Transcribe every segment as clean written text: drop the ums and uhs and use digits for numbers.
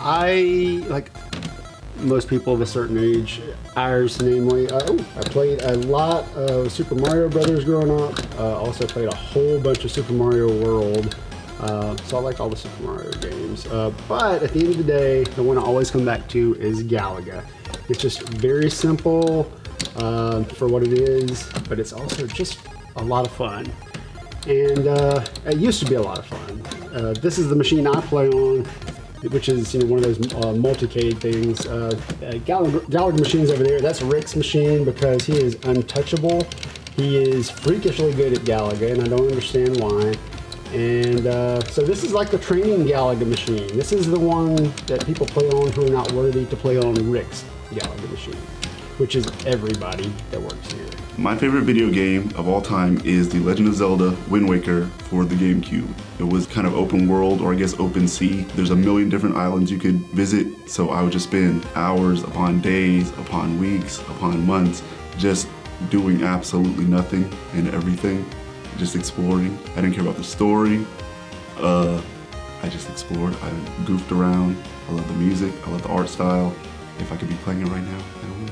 I, like most people of a certain age, ours namely, I played a lot of Super Mario Brothers growing up. Also played a whole bunch of Super Mario World. So I like all the Super Mario games. But at the end of the day, the one I always come back to is Galaga. It's just very simple for what it is, but it's also just a lot of fun. And it used to be a lot of fun. This is the machine I play on, which is one of those multi-cade things. Galaga machine's over there. That's Rick's machine because he is untouchable. He is freakishly good at Galaga, and I don't understand why. And so this is like the training Galaga machine. This is the one that people play on who are not worthy to play on Rick's Galaga machine, which is everybody that works here. My favorite video game of all time is The Legend of Zelda Wind Waker for the GameCube. It was kind of open world, or I guess open sea. There's a million different islands you could visit, so I would just spend hours upon days, upon weeks, upon months, just doing absolutely nothing and everything, just exploring. I didn't care about the story. I just explored, I goofed around. I love the music, I love the art style. If I could be playing it right now, I would.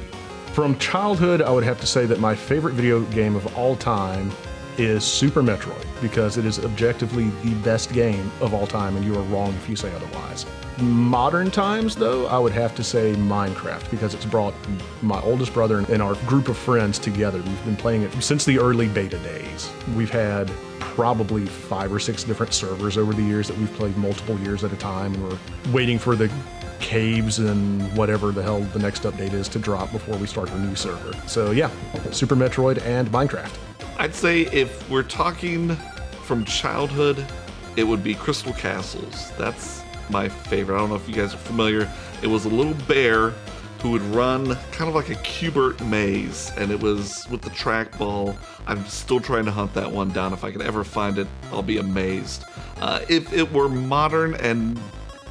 From childhood, I would have to say that my favorite video game of all time is Super Metroid, because it is objectively the best game of all time, and you are wrong if you say otherwise. Modern times, though, I would have to say Minecraft, because it's brought my oldest brother and our group of friends together. We've been playing it since the early beta days. We've had probably 5 or 6 different servers over the years that we've played multiple years at a time, and we're waiting for the caves and whatever the hell the next update is to drop before we start our new server. So yeah, Super Metroid and Minecraft. I'd say if we're talking from childhood, it would be Crystal Castles. That's my favorite. I don't know if you guys are familiar. It was a little bear who would run kind of like a Cubert maze, and it was with the trackball. I'm still trying to hunt that one down. If I can ever find it, I'll be amazed. If it were modern and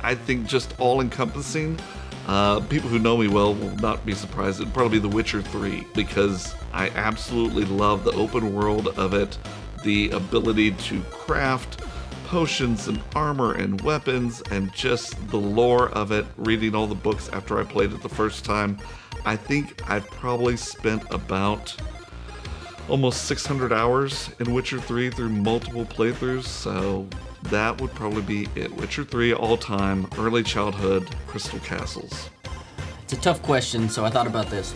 I think just all-encompassing, people who know me well will not be surprised. It'd probably be The Witcher 3, because I absolutely love the open world of it, the ability to craft potions and armor and weapons, and just the lore of it, reading all the books after I played it the first time. I think I've probably spent about almost 600 hours in Witcher 3 through multiple playthroughs, so that would probably be it. Witcher 3 all time, early childhood, Crystal Castles. It's a tough question, so I thought about this.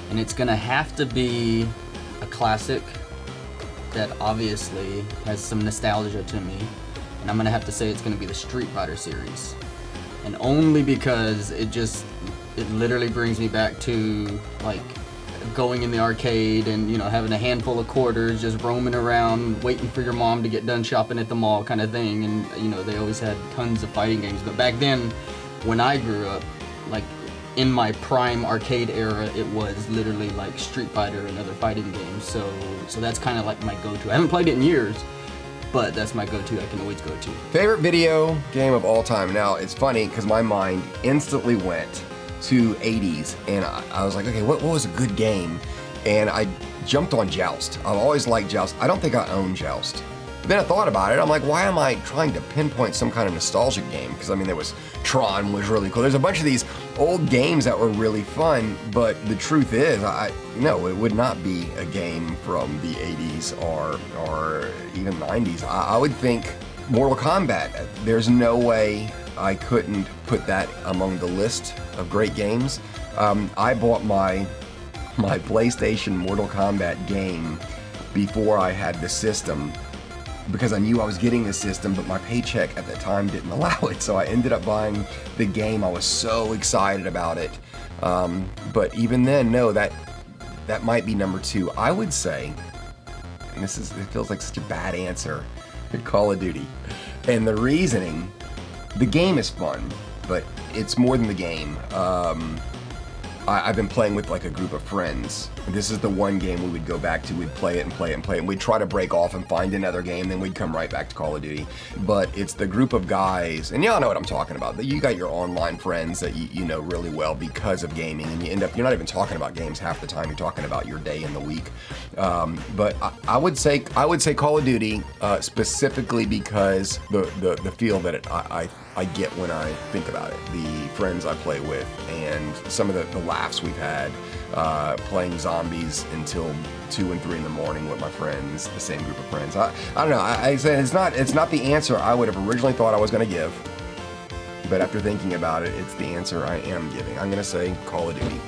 And it's gonna have to be a classic that obviously has some nostalgia to me. And I'm gonna have to say it's gonna be the Street Fighter series. And only because it literally brings me back to like going in the arcade and having a handful of quarters, just roaming around waiting for your mom to get done shopping at the mall kind of thing. And they always had tons of fighting games, but back then when I grew up, like in my prime arcade era, it was literally like Street Fighter and other fighting games. So that's kind of like my go-to. I haven't played it in years, but that's my go-to. I can always go to. Favorite video game of all time. Now it's funny because my mind instantly went to 80s, and I was like, okay, what was a good game? And I jumped on Joust. I've always liked Joust. I don't think I own Joust. But then I thought about it. I'm like, why am I trying to pinpoint some kind of nostalgic game? Because there was Tron was really cool. There's a bunch of these old games that were really fun, but the truth is, it would not be a game from the 80s or even 90s. I would think Mortal Kombat. There's no way I couldn't put that among the list of great games. I bought my PlayStation Mortal Kombat game before I had the system, because I knew I was getting the system, but my paycheck at the time didn't allow it, so I ended up buying the game. I was so excited about it. But even then, no, that might be number 2. I would say, and it feels like such a bad answer, Call of Duty. And the reasoning, the game is fun, but it's more than the game. I've been playing with like a group of friends. This is the one game we would go back to. We'd play it and play it and play it, and we'd try to break off and find another game, then we'd come right back to Call of Duty. But it's the group of guys, and y'all know what I'm talking about. You got your online friends that you know really well because of gaming, and you're not even talking about games half the time. You're talking about your day in the week. But I would say Call of Duty specifically because the feel that I get when I think about it. The friends I play with and some of the laughs we've had playing zombies until 2 and 3 in the morning with my friends, the same group of friends. I don't know. I said it's not the answer I would have originally thought I was going to give, but after thinking about it, it's the answer I am giving. I'm going to say Call of Duty.